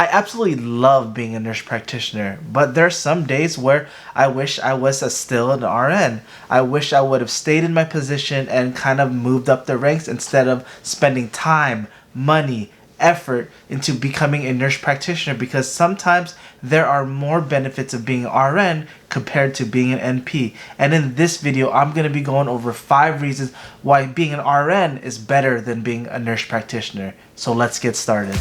I absolutely love being a nurse practitioner, but there are some days where I wish I was still an RN. I wish I would have stayed in my position and kind of moved up the ranks instead of spending time, money, effort into becoming a nurse practitioner, because sometimes there are more benefits of being an RN compared to being an NP. And in this video, I'm going to be going over 5 reasons why being an RN is better than being a nurse practitioner. So let's get started.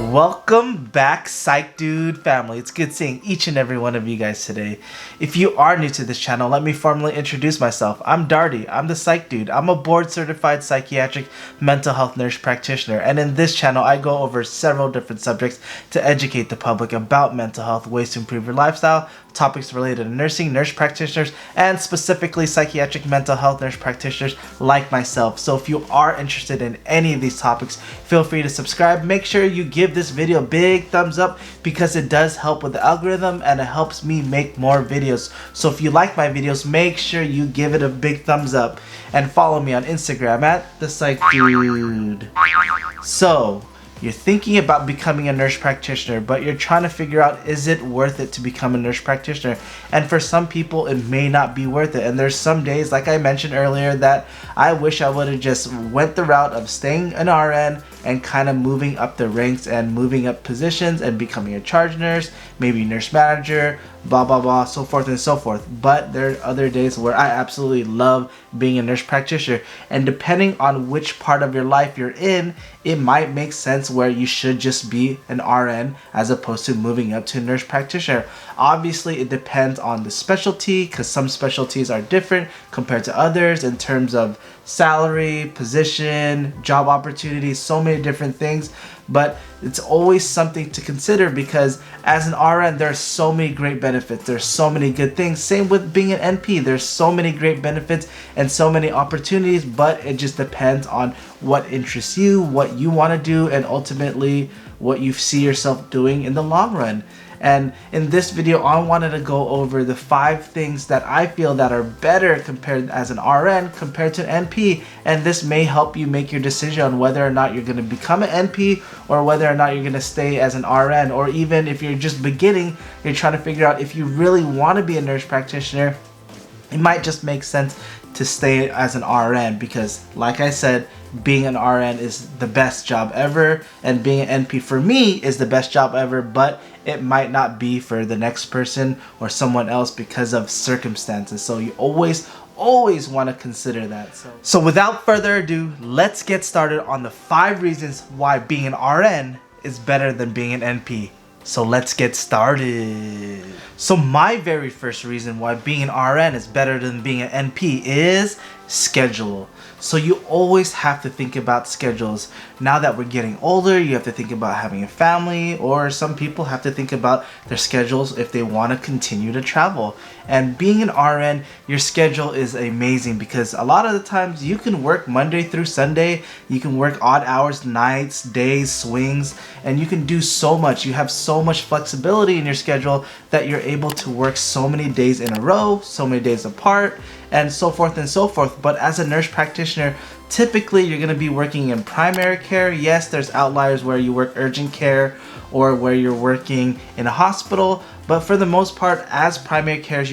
Welcome back, Psych Dude family. It's good seeing each and every one of you guys today. If you are new to this channel, let me formally introduce myself. I'm Darty. I'm the Psych Dude. I'm a board-certified psychiatric mental health nurse practitioner, and in this channel, I go over several different subjects to educate the public about mental health, ways to improve your lifestyle, topics related to nursing, nurse practitioners, and specifically psychiatric mental health nurse practitioners like myself. So if you are interested in any of these topics, feel free to subscribe. Make sure you give this video a big thumbs up because it does help with the algorithm and it helps me make more videos. So if you like my videos, make sure you give it a big thumbs up and follow me on Instagram at the Psych Dude. So you're thinking about becoming a nurse practitioner, but you're trying to figure out, is it worth it to become a nurse practitioner? And for some people, it may not be worth it. And there's some days, like I mentioned earlier, that I wish I would have just went the route of staying an RN and kind of moving up the ranks and moving up positions and becoming a charge nurse, maybe nurse manager, blah blah blah, so forth and so forth. But there are other days where I absolutely love being a nurse practitioner, and depending on which part of your life you're in, it might make sense where you should just be an RN as opposed to moving up to a nurse practitioner. Obviously it depends on the specialty, because some specialties are different compared to others in terms of salary, position, job opportunities, so many different things. But it's always something to consider, because as an RN, there are so many great benefits. There's so many good things. Same with being an NP. There's so many great benefits and so many opportunities, but it just depends on what interests you, what you want to do, and ultimately what you see yourself doing in the long run. And in this video, I wanted to go over the 5 things that I feel that are better compared as an RN compared to an NP, and this may help you make your decision on whether or not you're going to become an NP or whether or not you're going to stay as an RN, or even if you're just beginning, you're trying to figure out if you really want to be a nurse practitioner, it might just make sense to stay as an RN, because like I said, being an RN is the best job ever, and being an NP for me is the best job ever, but it might not be for the next person or someone else because of circumstances. So you always want to consider that. So without further ado, let's get started on the 5 reasons why being an RN is better than being an NP. So let's get started. So my very first reason why being an RN is better than being an NP is schedule. So you always have to think about schedules. Now that we're getting older, you have to think about having a family, or some people have to think about their schedules if they want to continue to travel. And being an RN, your schedule is amazing, because a lot of the times you can work Monday through Sunday, you can work odd hours, nights, days, swings, and you can do so much. You have so much flexibility in your schedule that you're able to work so many days in a row, so many days apart, and so forth and so forth. But as a nurse practitioner, typically you're going to be working in primary care. Yes, there's outliers where you work urgent care or where you're working in a hospital, but for the most part, as primary care,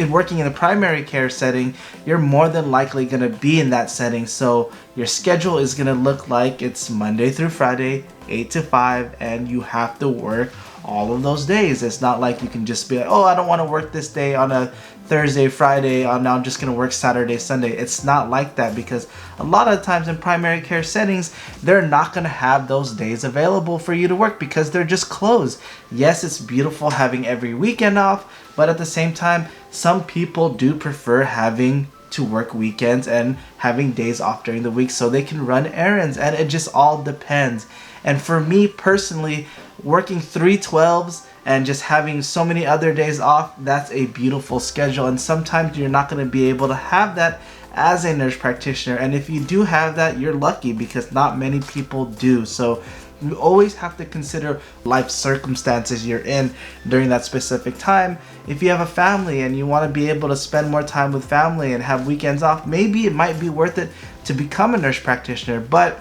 working in a primary care setting, you're more than likely going to be in that setting. So your schedule is going to look like it's Monday through Friday, 8 to 5, and you have to work all of those days. It's not like you can just be like, oh, I don't want to work this day on a Thursday, Friday, now I'm just going to work Saturday, Sunday. It's not like that, because a lot of the times in primary care settings, they're not going to have those days available for you to work because they're just closed. Yes, it's beautiful having every weekend off, but at the same time, some people do prefer having to work weekends and having days off during the week so they can run errands, and it just all depends. And for me personally, working 3/12s and just having so many other days off, that's a beautiful schedule, and sometimes you're not going to be able to have that as a nurse practitioner, and if you do have that, you're lucky, because not many people do. So you always have to consider life circumstances you're in during that specific time. If you have a family and you want to be able to spend more time with family and have weekends off, maybe it might be worth it to become a nurse practitioner. But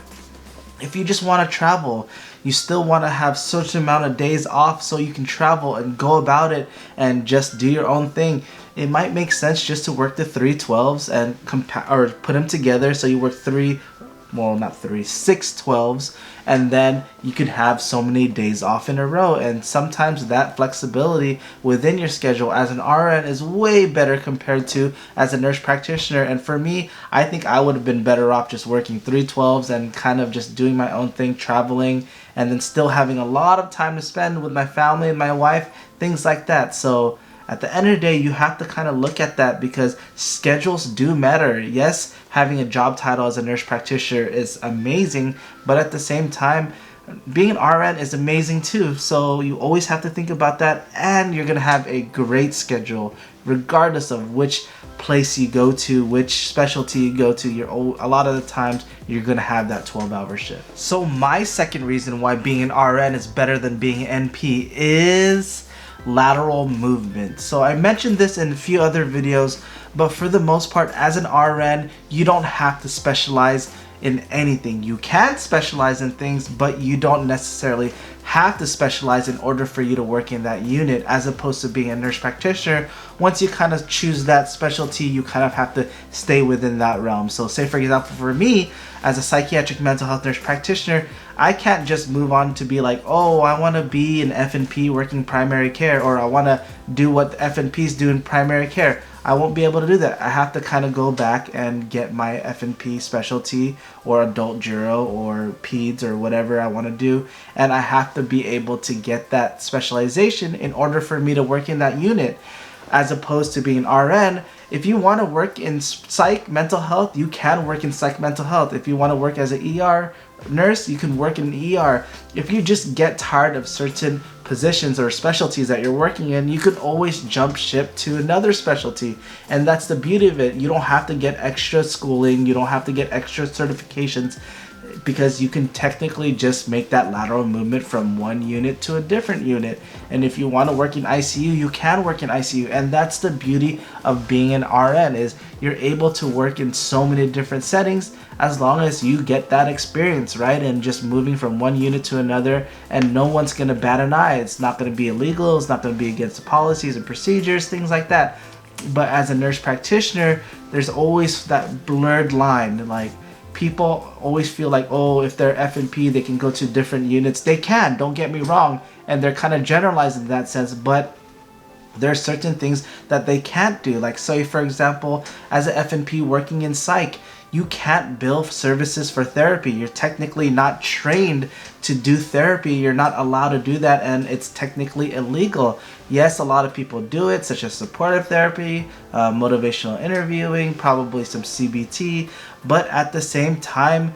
if you just want to travel, you still want to have such an amount of days off so you can travel and go about it and just do your own thing, it might make sense just to work the 312s and or put them together, so you work 612s, and then you can have so many days off in a row. And sometimes that flexibility within your schedule as an RN is way better compared to as a nurse practitioner. And for me, I think I would have been better off just working 312s and kind of just doing my own thing, traveling, and then still having a lot of time to spend with my family and my wife, things like that. So at the end of the day, you have to kind of look at that, because schedules do matter. Yes, having a job title as a nurse practitioner is amazing, but at the same time, being an RN is amazing too. So you always have to think about that, and you're going to have a great schedule regardless of which place you go to, which specialty you go to. A lot of the times you're going to have that 12-hour shift. So my second reason why being an RN is better than being an NP is lateral movement. So I mentioned this in a few other videos, but for the most part, as an RN, you don't have to specialize in anything. You can specialize in things, but you don't necessarily have to specialize in order for you to work in that unit, as opposed to being a nurse practitioner. Once you kind of choose that specialty, you kind of have to stay within that realm. So say for example, for me as a psychiatric mental health nurse practitioner, I can't just move on to be like, oh, I want to be an F&P working primary care, or I want to do what the F&Ps do in primary care. I won't be able to do that. I have to kind of go back and get my F&P specialty, or adult gero, or peds, or whatever I want to do, and I have to be able to get that specialization in order for me to work in that unit. As opposed to being an RN, if you want to work in psych mental health, you can work in psych mental health. If you want to work as an ER nurse, you can work in ER. If you just get tired of certain positions or specialties that you're working in, you can always jump ship to another specialty. And that's the beauty of it. You don't have to get extra schooling, you don't have to get extra certifications, because you can technically just make that lateral movement from one unit to a different unit. And if you want to work in ICU, you can work in ICU. And that's the beauty of being an RN, is you're able to work in so many different settings as long as you get that experience, right? And just moving from one unit to another, and no one's going to bat an eye. It's not going to be illegal, it's not going to be against the policies and procedures, things like that. But as a nurse practitioner, there's always that blurred line. Like, people always feel like, oh, if they're F&P, they can go to different units. They can, don't get me wrong, and they're kind of generalized in that sense, but there are certain things that they can't do. Like, say for example, as an F&P working in psych, you can't bill services for therapy. You're technically not trained to do therapy. You're not allowed to do that, and it's technically illegal. Yes, a lot of people do it, such as supportive therapy, motivational interviewing, probably some CBT, but at the same time,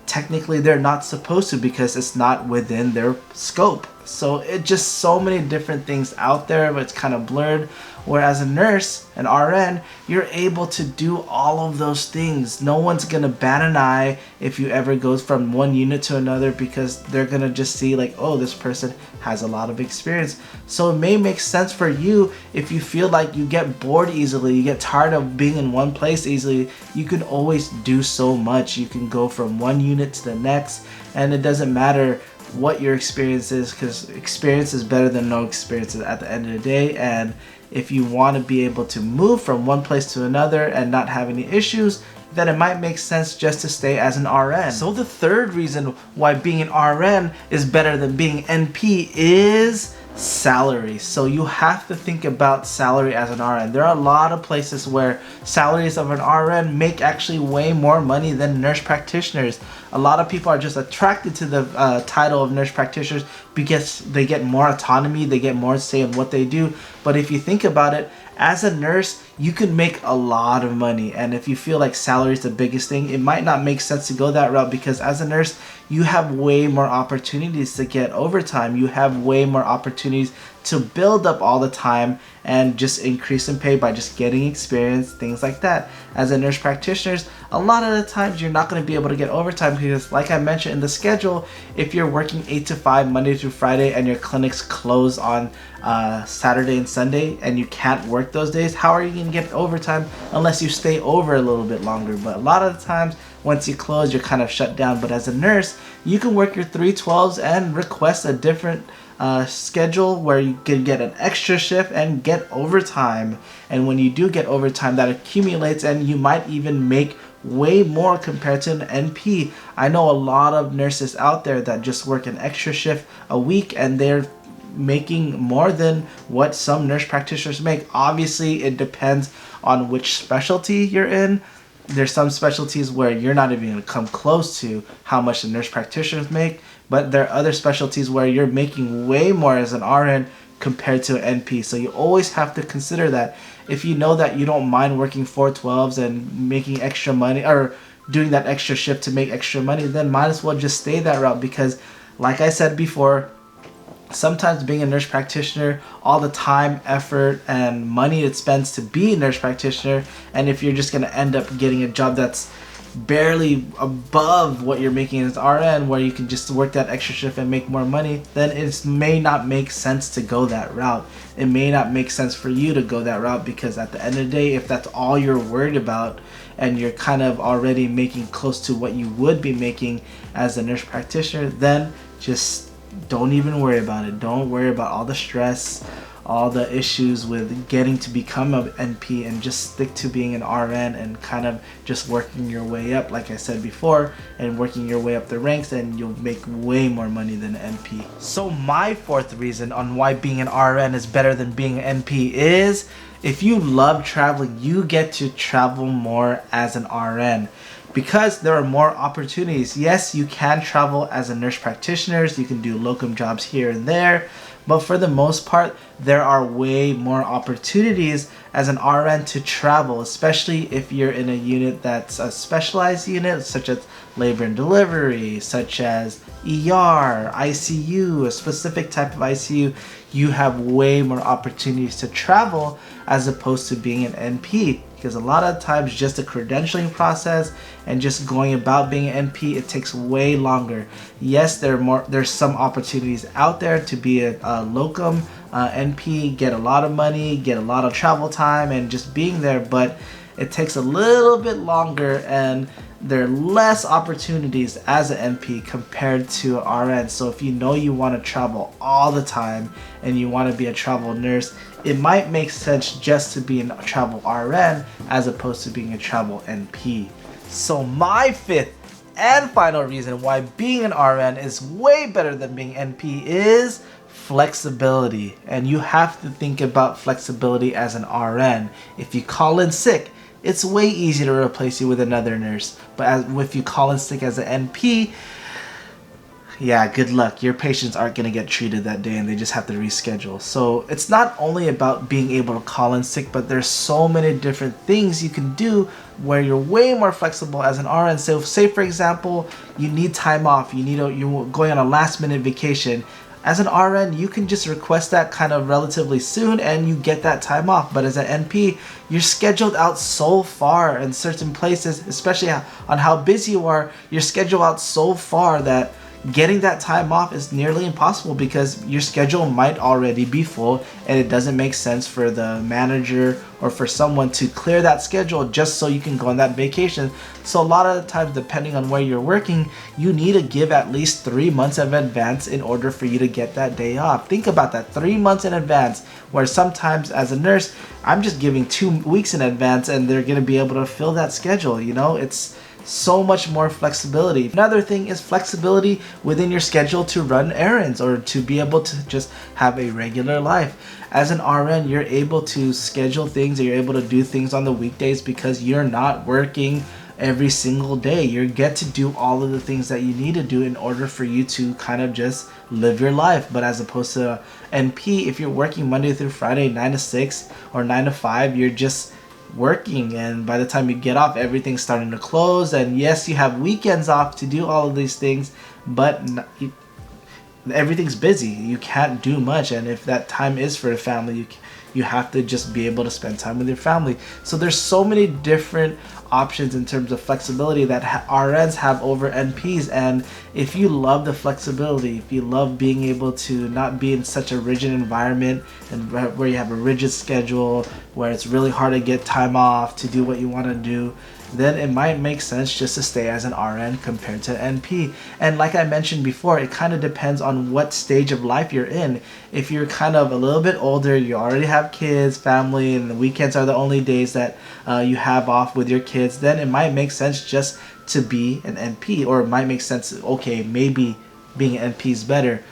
technically they're not supposed to, because it's not within their scope. So it just so many different things out there, but it's kind of blurred. Whereas a nurse, an RN, you're able to do all of those things. No one's gonna bat an eye if you ever go from one unit to another, because they're gonna just see like, oh, this person has a lot of experience. So it may make sense for you if you feel like you get bored easily, you get tired of being in one place easily. You can always do so much. You can go from one unit to the next, and it doesn't matter what your experience is, because experience is better than no experience at the end of the day. And if you want to be able to move from one place to another and not have any issues, then it might make sense just to stay as an RN. So the third reason why being an RN is better than being NP is salary. So you have to think about salary as an RN. There are a lot of places where salaries of an RN make actually way more money than nurse practitioners. A lot of people are just attracted to the title of nurse practitioners because they get more autonomy, they get more say in what they do. But if you think about it, as a nurse, you can make a lot of money. And if you feel like salary is the biggest thing, it might not make sense to go that route, because as a nurse, you have way more opportunities to get overtime. You have way more opportunities to build up all the time and just increase in pay by just getting experience, things like that. As a nurse practitioner, a lot of the times you're not going to be able to get overtime because, like I mentioned in the schedule, if you're working 8 to 5 Monday through Friday and your clinics close on Saturday and Sunday and you can't work those days, how are you going to get overtime unless you stay over a little bit longer? But a lot of the times once you close, you're kind of shut down. But as a nurse, you can work your 312s and request a different schedule where you can get an extra shift and get overtime. And when you do get overtime, that accumulates and you might even make way more compared to an NP. I know a lot of nurses out there that just work an extra shift a week and they're making more than what some nurse practitioners make. Obviously, it depends on which specialty you're in. There's some specialties where you're not even going to come close to how much the nurse practitioners make, but there are other specialties where you're making way more as an RN compared to an NP. So you always have to consider that. If you know that you don't mind working 412s and making extra money or doing that extra shift to make extra money, then might as well just stay that route because, like I said before, sometimes being a nurse practitioner, all the time, effort, and money it spends to be a nurse practitioner, and if you're just going to end up getting a job that's barely above what you're making as RN, where you can just work that extra shift and make more money, then it may not make sense to go that route. It may not make sense for you to go that route because at the end of the day, if that's all you're worried about and you're kind of already making close to what you would be making as a nurse practitioner, then just don't even worry about it. Don't worry about all the stress, all the issues with getting to become an NP, and just stick to being an RN and kind of just working your way up, like I said before, and working your way up the ranks, and you'll make way more money than an NP. So my fourth reason on why being an RN is better than being an NP is if you love traveling, you get to travel more as an RN. Because there are more opportunities. Yes, you can travel as a nurse practitioner. You can do locum jobs here and there. But for the most part, there are way more opportunities as an RN to travel, especially if you're in a unit that's a specialized unit, such as labor and delivery, such as ER, ICU, a specific type of ICU. You have way more opportunities to travel as opposed to being an NP. Because a lot of times just the credentialing process and just going about being an NP, it takes way longer. Yes, there's some opportunities out there to be a locum NP, get a lot of money, get a lot of travel time and just being there, but it takes a little bit longer and there are less opportunities as an NP compared to RN. So if you know you want to travel all the time and you want to be a travel nurse, it might make sense just to be a travel RN as opposed to being a travel NP. So my fifth and final reason why being an RN is way better than being NP is flexibility. And you have to think about flexibility as an RN. If you call in sick, it's way easier to replace you with another nurse. But if you call in sick as an NP, yeah, good luck. Your patients aren't going to get treated that day and they just have to reschedule. So it's not only about being able to call in sick, but there's so many different things you can do where you're way more flexible as an RN. So say, for example, you need time off. You're going on a last minute vacation. As an RN, you can just request that kind of relatively soon and you get that time off. But as an NP, you're scheduled out so far in certain places, especially on how busy you are, you're scheduled out so far that getting that time off is nearly impossible because your schedule might already be full and it doesn't make sense for the manager or for someone to clear that schedule just so you can go on that vacation. So a lot of the times, depending on where you're working, you need to give at least 3 months of advance in order for you to get that day off. Think about that, 3 months in advance, where sometimes as a nurse, I'm just giving 2 weeks in advance and they're going to be able to fill that schedule. You know, it's so much more flexibility. Another thing is flexibility within your schedule to run errands or to be able to just have a regular life. As an RN, you're able to schedule things or you're able to do things on the weekdays because you're not working every single day. You get to do all of the things that you need to do in order for you to kind of just live your life. But as opposed to NP, if you're working Monday through Friday 9 to 6 or 9 to 5, you're just working, and by the time you get off, everything's starting to close. And yes, you have weekends off to do all of these things, but everything's busy. You can't do much, and if that time is for a family, you have to just be able to spend time with your family. So there's so many different options in terms of flexibility that RNs have over NPs. And if you love the flexibility, if you love being able to not be in such a rigid environment and where you have a rigid schedule, where it's really hard to get time off to do what you want to do, then it might make sense just to stay as an RN compared to NP. And like I mentioned before, it kind of depends on what stage of life you're in. If you're kind of a little bit older, you already have kids, family, and the weekends are the only days that you have off with your kids, then it might make sense just to be an NP. Or it might make sense, okay, maybe being an NP is better.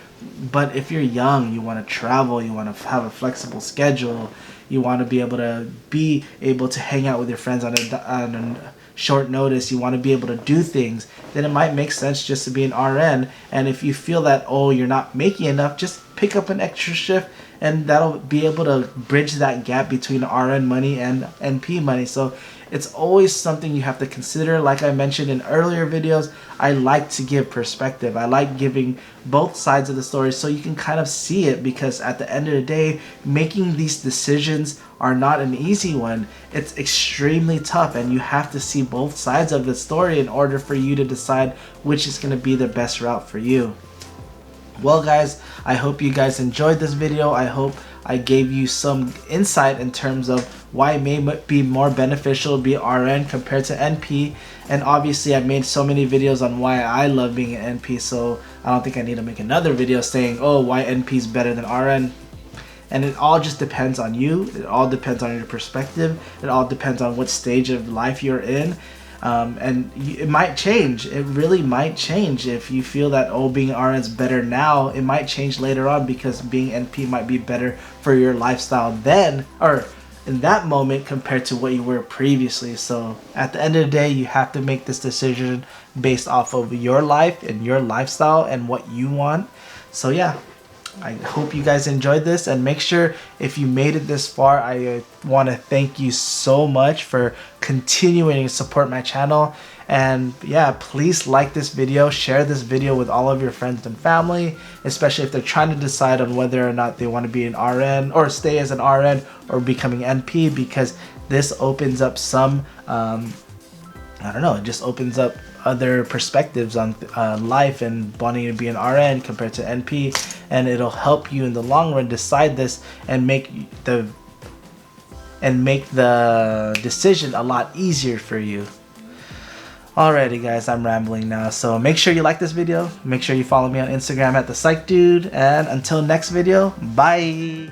But if you're young, you want to travel, you want to have a flexible schedule, you want to be able to hang out with your friends on a short notice, you want to be able to do things, then it might make sense just to be an RN. And if you feel that, oh, you're not making enough, just pick up an extra shift, and that'll be able to bridge that gap between RN money and NP money. So it's always something you have to consider. Like I mentioned in earlier videos, I like to give perspective. I like giving both sides of the story so you can kind of see it, because at the end of the day, making these decisions are not an easy one. It's extremely tough, and you have to see both sides of the story in order for you to decide which is going to be the best route for you. Well guys, I hope you guys enjoyed this video. I hope I gave you some insight in terms of why it may be more beneficial to be RN compared to NP. And obviously I've made so many videos on why I love being an NP, so I don't think I need to make another video saying, oh, why NP is better than RN. And it all just depends on you. It all depends on your perspective. It all depends on what stage of life you're in. And it might change. It really might change. If you feel that, oh, being RN is better now, it might change later on, because being NP might be better for your lifestyle then, or in that moment, compared to what you were previously. So at the end of the day, you have to make this decision based off of your life and your lifestyle and what you want. So yeah, I hope you guys enjoyed this, and make sure, if you made it this far, I want to thank you so much for continuing to support my channel. And yeah, please like this video, share this video with all of your friends and family, especially if they're trying to decide on whether or not they want to be an RN or stay as an RN or becoming NP, because this opens up some I don't know, it just opens up other perspectives on life and wanting to be an RN compared to NP, and it'll help you in the long run decide this and make the decision a lot easier for you. Alrighty guys, I'm rambling now, so make sure you like this video, make sure you follow me on Instagram at the Psych Dude, and until next video, bye.